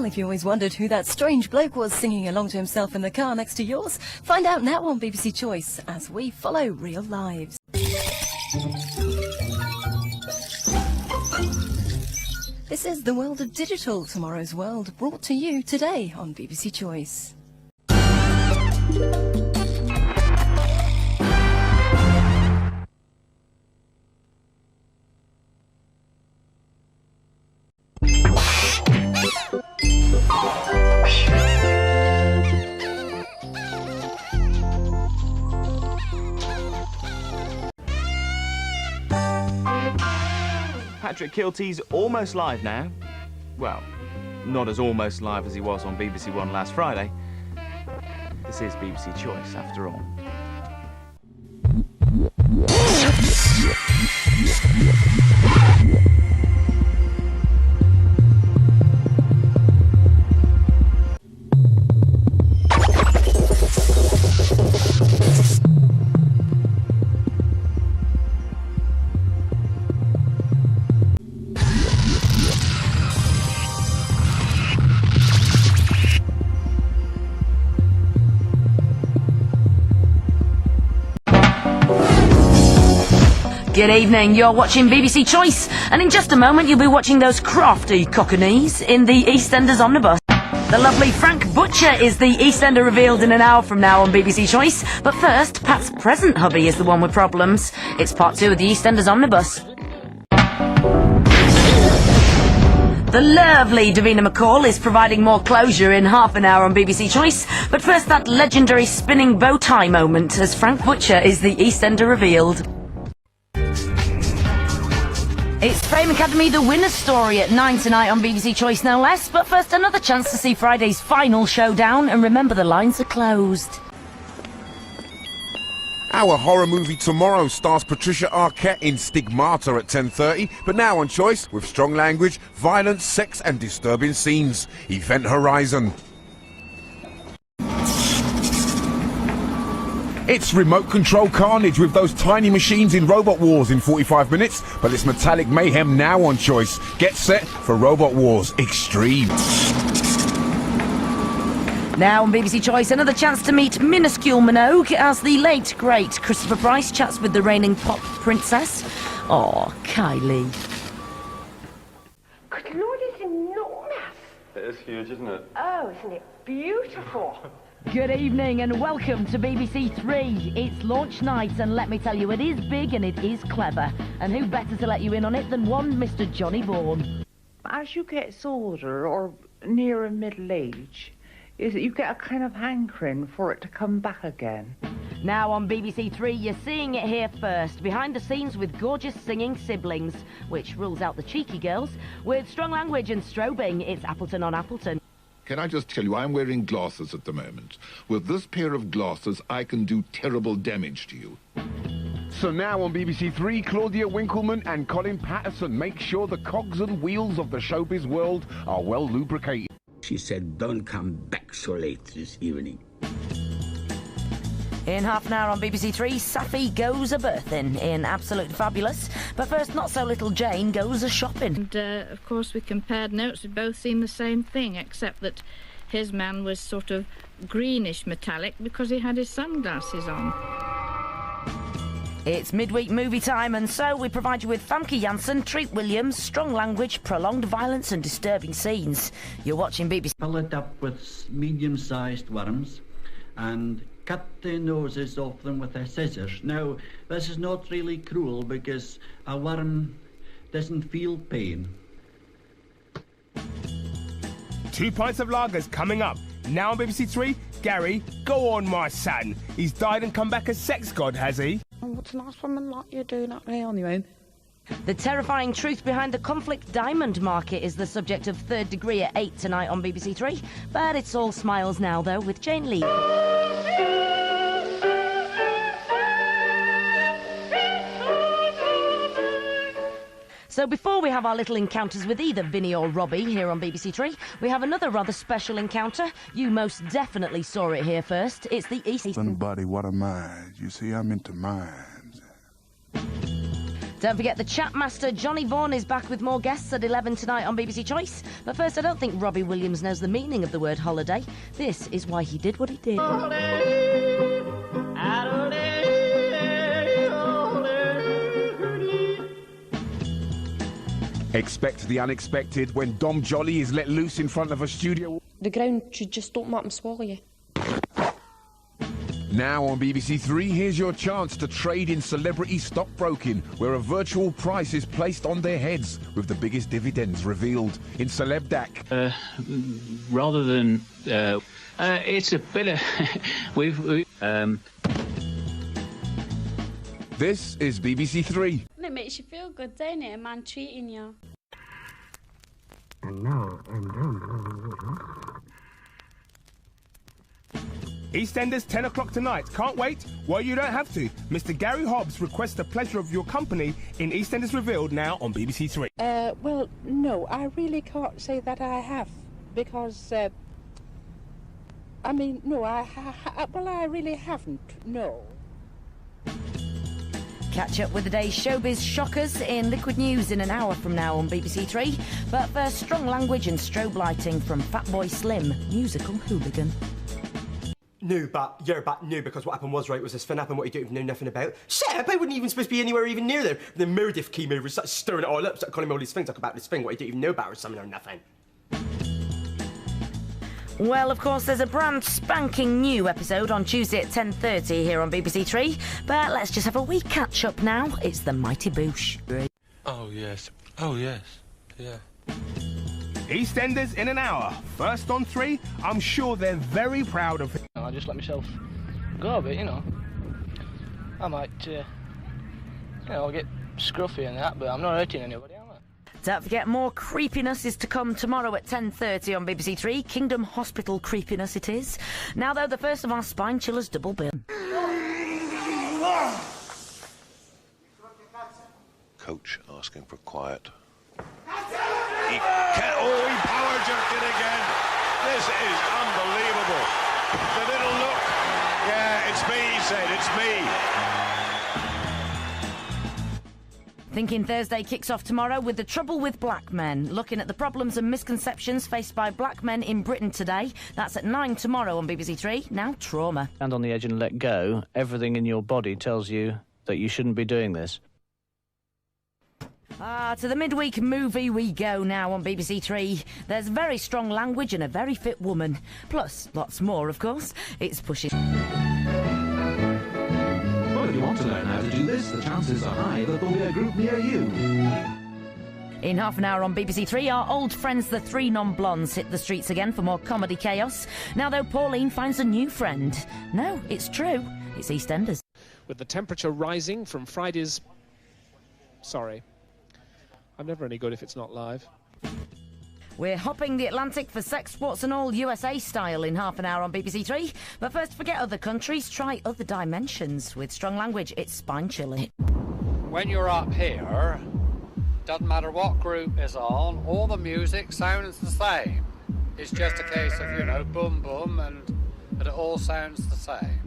if you always wondered who that strange bloke was singing along to himself in the car next to yours, find out now on BBC Choice as we follow real lives. This is the world of digital, tomorrow's world, brought to you today on BBC Choice. Patrick Kilty's almost live now. Well, not as almost live as he was on BBC One last Friday. This is BBC Choice, after all. Good evening, you're watching BBC Choice, and in just a moment you'll be watching those crafty cockneys in the EastEnders omnibus. The lovely Frank Butcher is the EastEnder revealed in an hour from now on BBC Choice, but first, Pat's present hubby is the one with problems. It's part 2 of the EastEnders omnibus. The lovely Davina McCall is providing more closure in half an hour on BBC Choice, but first that legendary spinning bow tie moment as Frank Butcher is the EastEnder revealed. It's Fame Academy, the winner's story at 9 tonight on BBC Choice, no less. But first, another chance to see Friday's final showdown. And remember, the lines are closed. Our horror movie tomorrow stars Patricia Arquette in Stigmata at 10:30. But now on Choice, with strong language, violence, sex and disturbing scenes. Event Horizon. It's remote control carnage with those tiny machines in Robot Wars in 45 minutes, but it's metallic mayhem now on Choice. Get set for Robot Wars Extreme. Now on BBC Choice, another chance to meet minuscule Minogue as the late, great Christopher Price chats with the reigning pop princess. Oh, Kylie. Good Lord, it's enormous. It is huge, isn't it? Oh, isn't it beautiful? Good evening and welcome to BBC 3. It's launch night and let me tell you, it is big and it is clever. And who better to let you in on it than one Mr. Johnny Bourne? As you get older or nearer middle age, you get a kind of hankering for it to come back again. Now on BBC 3, you're seeing it here first. Behind the scenes with gorgeous singing siblings, which rules out the cheeky girls. With strong language and strobing, it's Appleton on Appleton. Can I just tell you, I'm wearing glasses at the moment. With this pair of glasses, I can do terrible damage to you. So now on BBC 3, Claudia Winkleman and Colin Patterson make sure the cogs and wheels of the showbiz world are well lubricated. She said, don't come back so late this evening. In half an hour on BBC 3, Safi goes a-birthing in Absolutely Fabulous. But first, not-so-little Jane goes a-shopping. And, of course, we compared notes. We'd both seen the same thing, except that his man was sort of greenish metallic because he had his sunglasses on. It's midweek movie time, and so we provide you with Famke Janssen, Treat Williams, strong language, prolonged violence and disturbing scenes. You're watching BBC... Fill it up with medium-sized worms and cut the noses off them with a scissors. Now, this is not really cruel because a worm doesn't feel pain. 2 pints of lagers coming up. Now on BBC 3, Gary, go on my son. He's died and come back a sex god, has he? What's a nice woman like you doing up there on your own? The terrifying truth behind the conflict diamond market is the subject of Third Degree at 8 tonight on BBC 3. But it's all smiles now, though, with Jane Lee. So before we have our little encounters with either Vinny or Robbie here on BBC 3, we have another rather special encounter. You most definitely saw it here first. It's the East... Buddy, what a mind. You see, I'm into minds. Don't forget the chat master Johnny Vaughan is back with more guests at 11 tonight on BBC Choice. But first, I don't think Robbie Williams knows the meaning of the word holiday. This is why he did what he did. Expect the unexpected when Dom Jolly is let loose in front of a studio. The ground should just open up and swallow you. Now on BBC Three, here's your chance to trade in celebrity stockbroking, where a virtual price is placed on their heads, with the biggest dividends revealed in Celeb DAC. Rather than... it's a bit of... This is BBC Three. It makes you feel good, doesn't it? A man treating you. And now, EastEnders, 10 o'clock tonight. Can't wait? Well, you don't have to. Mr. Gary Hobbs requests the pleasure of your company in EastEnders Revealed now on BBC Three. Well, no, I really can't say that I have, because, I mean, no, I really haven't, no. Catch up with the day's showbiz shockers in Liquid News in an hour from now on BBC Three. But first, strong language and strobe lighting from Fatboy Slim, musical hooligan. No, because what happened was, right, was this thing happened what you don't even know nothing about. Shut up, I wasn't even supposed to be anywhere even near there. And then Meredith came over and started stirring it all up, started calling me all these things like about this thing, what you don't even know about or something or nothing. Well, of course, there's a brand spanking new episode on Tuesday at 10:30 here on BBC Three. But let's just have a wee catch-up now. It's the Mighty Boosh. Oh, yes. Oh, yes. Yeah. EastEnders in an hour. First on 3. I'm sure they're very proud of him. I just let myself go a bit, you know. I might, get scruffy and that, but I'm not hurting anybody, am I? Don't forget, more creepiness is to come tomorrow at 10:30 on BBC Three. Kingdom Hospital creepiness it is. Now, though, the first of our spine chillers double bill. Coach asking for quiet. He power jerked it again. This is unbelievable. The little look. Yeah, it's me, he said, it's me. Thinking Thursday kicks off tomorrow with the trouble with black men, looking at the problems and misconceptions faced by black men in Britain today. That's at 9 tomorrow on BBC Three. Now, trauma. Stand on the edge and let go. Everything in your body tells you that you shouldn't be doing this. To the midweek movie we go now on BBC Three. There's very strong language and a very fit woman. Plus, lots more, of course. It's pushing... Well, if you want to learn how to do this, the chances are high that there'll be a group near you. In half an hour on BBC Three, our old friends the Three Non-Blondes hit the streets again for more comedy chaos. Now, though, Pauline finds a new friend. No, it's true. It's EastEnders. With the temperature rising from Friday's... Sorry. I'm never any good if it's not live. We're hopping the Atlantic for sex, sports and all USA style in half an hour on BBC Three. But first, forget other countries, try other dimensions. With strong language, it's spine-chilling. When you're up here, doesn't matter what group is on, all the music sounds the same. It's just a case of, boom, boom, and it all sounds the same.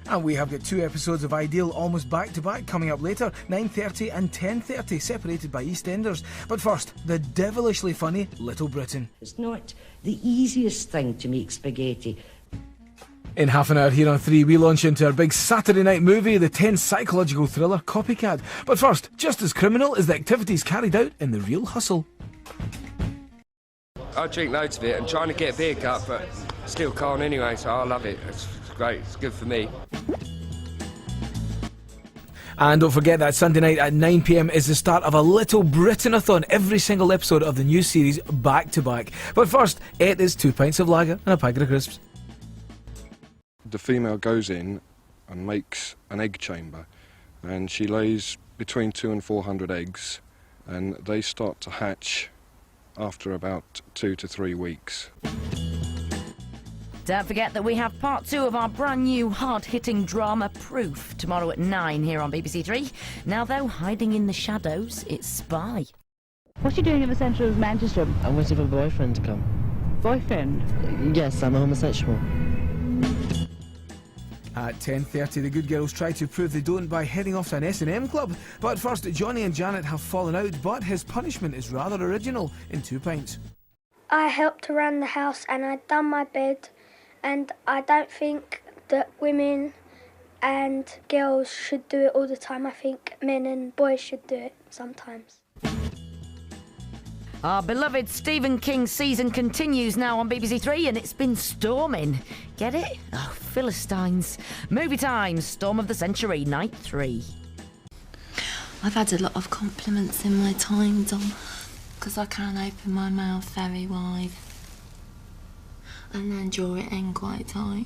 And we have got 2 episodes of Ideal almost back-to-back coming up later, 9:30 and 10:30, separated by EastEnders. But first, the devilishly funny Little Britain. It's not the easiest thing to make spaghetti. In half an hour here on 3, we launch into our big Saturday night movie, the tense psychological thriller Copycat. But first, just as criminal as the activities carried out in The Real Hustle. I drink loads of it. I'm trying to get a beer cup, but still can't anyway, so I love it. It's great. It's good for me. And don't forget that Sunday night at 9 PM is the start of a Little Britain-a-thon, every single episode of the new series back to back. But first, it is 2 pints of lager and a packet of crisps. The female goes in and makes an egg chamber, and she lays between 200 and 400 eggs, and they start to hatch after about 2 to 3 weeks. Don't forget that we have part 2 of our brand new hard-hitting drama Proof tomorrow at 9 here on BBC Three. Now, though, hiding in the shadows, it's Spy. What are you doing in the centre of Manchester? I'm waiting for a boyfriend to come. Boyfriend? Yes, I'm a homosexual. At 10:30, the good girls try to prove they don't by heading off to an S&M club. But first, Johnny and Janet have fallen out, but his punishment is rather original in 2 pints. I helped around the house and I'd done my bed, and I don't think that women and girls should do it all the time. I think men and boys should do it sometimes. Our beloved Stephen King season continues now on BBC Three, and it's been storming. Get it? Oh, Philistines. Movie time, Storm of the Century, Night 3. I've had a lot of compliments in my time, Dom, because I can open my mouth very wide and then draw it in quite tight.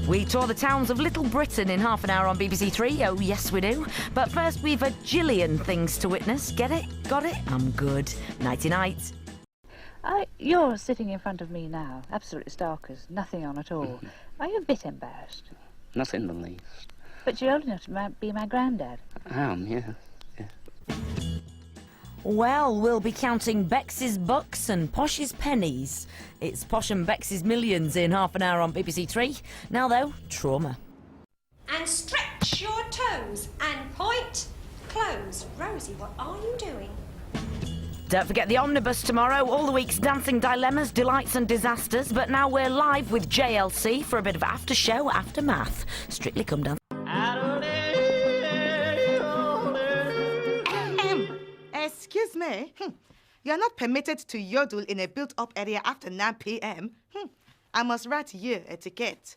We tour the towns of Little Britain in half an hour on BBC Three. Oh, yes, we do. But first, we've a jillion things to witness. Get it? Got it? I'm good. Nighty-night. You're sitting in front of me now, absolute starkers, nothing on at all. Are you a bit embarrassed? Not in the least. But you're old enough to be my granddad. I am, yeah. Well, we'll be counting Bex's bucks and Posh's pennies. It's Posh and Bex's millions in half an hour on BBC Three. Now, though, trauma. And stretch your toes and point, close. Rosie, what are you doing? Don't forget the omnibus tomorrow, all the week's dancing dilemmas, delights and disasters. But now we're live with JLC for a bit of after show aftermath. Strictly Come Dance. Excuse me, you're not permitted to yodel in a built-up area after 9 p.m. I must write you etiquette.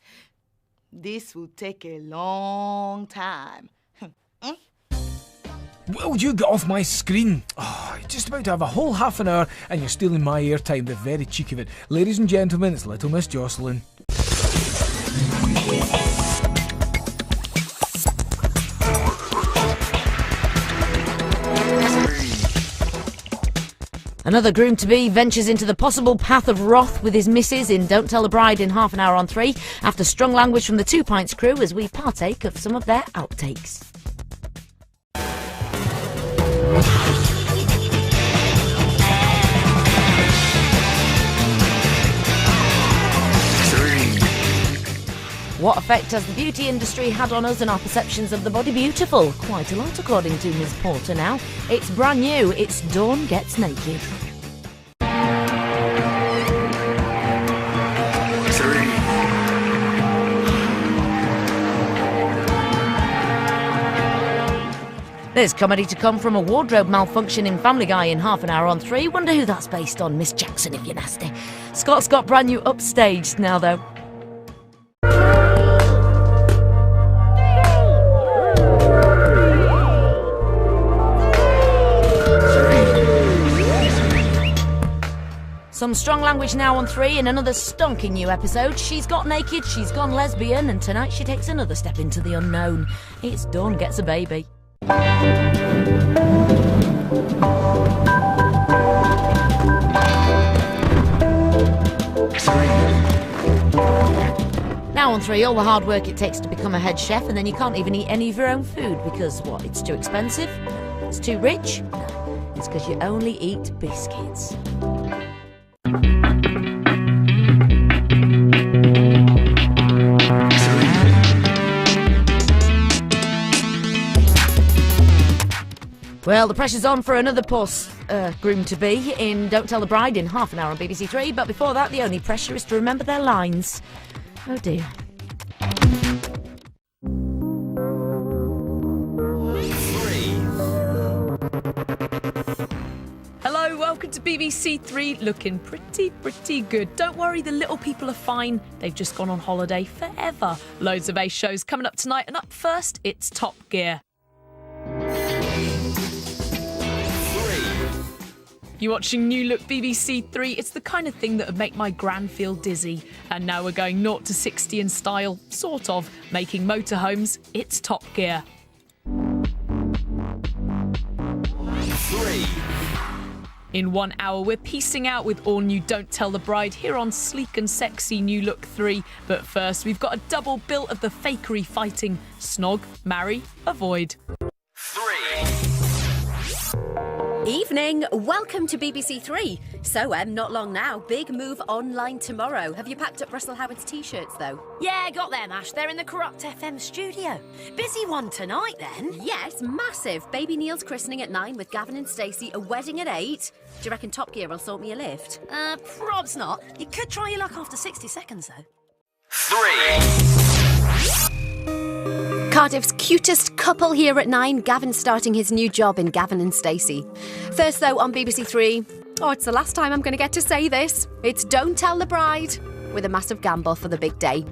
This will take a long time. Will you get off my screen? Oh, you're just about to have a whole half an hour and you're stealing my airtime, the very cheek of it. Ladies and gentlemen, it's Little Miss Jocelyn. Another groom-to-be ventures into the possible path of wrath with his missus in Don't Tell the Bride in half an hour on 3, after strong language from the 2 Pints crew as we partake of some of their outtakes. What effect has the beauty industry had on us and our perceptions of the body beautiful? Quite a lot, according to Ms. Porter now. It's brand new. It's Dawn Gets Naked. There's comedy to come from a wardrobe malfunction in Family Guy in half an hour on 3. Wonder who that's based on. Miss Jackson, if you're nasty. Scott's got brand new Upstaged now, though. Some strong language now on 3 in another stonking new episode. She's got naked, she's gone lesbian, and tonight she takes another step into the unknown. It's Dawn Gets a Baby. Now on 3, all the hard work it takes to become a head chef, and then you can't even eat any of your own food because, what, it's too expensive? It's too rich? No, it's because you only eat biscuits. Well, the pressure's on for another groom-to-be in Don't Tell the Bride in half an hour on BBC Three, but before that, the only pressure is to remember their lines. Oh dear. Hello, welcome to BBC Three, looking pretty good. Don't worry, the little people are fine. They've just gone on holiday forever. Loads of ace shows coming up tonight, and up first, it's Top Gear. You're watching New Look BBC Three. It's the kind of thing that would make my gran feel dizzy. And now we're going 0 to 60 in style, sort of, making motorhomes. It's Top Gear. 3. In 1 hour, we're piecing out with all new Don't Tell the Bride here on sleek and sexy New Look 3. But first, we've got a double bill of the fakery fighting. Snog, marry, avoid. 3. Evening, welcome to BBC Three. So, not long now, big move online tomorrow. Have you packed up Russell Howard's t-shirts, though? Yeah, got them, Ash. They're in the Corrupt FM studio. Busy one tonight, then? Yes, massive. Baby Neil's christening at 9 with Gavin and Stacey, a wedding at 8. Do you reckon Top Gear will sort me a lift? Probs not. You could try your luck after 60 seconds, though. 3. Cardiff's cutest couple here at 9, Gavin starting his new job in Gavin and Stacey. First, though, on BBC Three, it's the last time I'm going to get to say this. It's Don't Tell the Bride, with a massive gamble for the big day.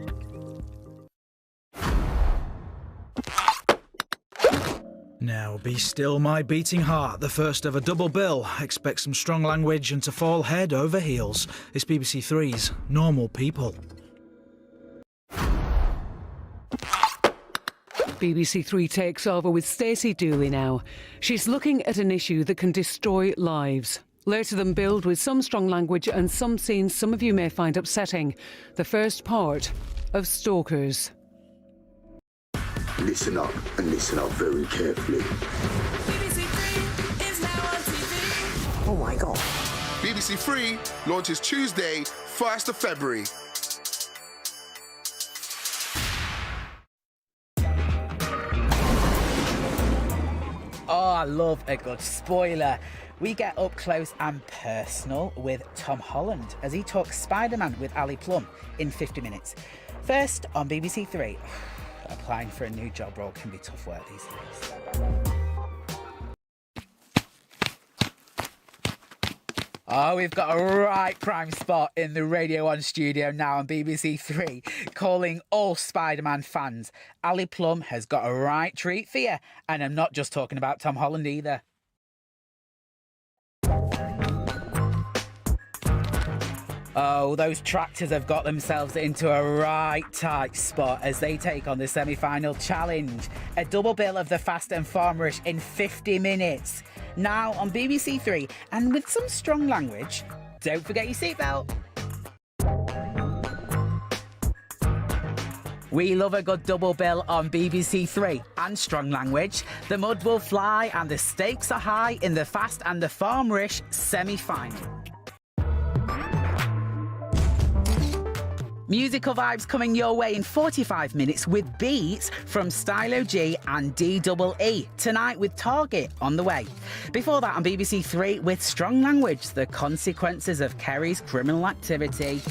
Now, Be Still My Beating Heart, the first ever double bill. Expect some strong language and to fall head over heels. It's BBC Three's Normal People. BBC Three takes over with Stacey Dooley now. She's looking at an issue that can destroy lives. Later than build with some strong language and some scenes some of you may find upsetting. The first part of Stalkers. Listen up and listen up very carefully. Oh my God. BBC Three launches Tuesday, 1st of February. Oh, I love a good spoiler. We get up close and personal with Tom Holland as he talks Spider-Man with Ali Plum in 50 minutes. First on BBC Three. Applying for a new job role can be tough work these days. Oh, we've got a right prime spot in the Radio 1 studio now on BBC Three, calling all Spider-Man fans. Ali Plum has got a right treat for you, and I'm not just talking about Tom Holland either. Oh, those tractors have got themselves into a right tight spot as they take on the semi-final challenge. A double bill of the Fast and Farmerish in 50 minutes. Now on BBC Three, and with some strong language. Don't forget your seatbelt. We love a good double bill on BBC Three and strong language. The mud will fly and the stakes are high in the Fast and the Farmerish semi-final. Musical vibes coming your way in 45 minutes with beats from Stylo G and DEE. Tonight with Target on the way. Before that on BBC Three with strong language, the consequences of Kerry's criminal activity.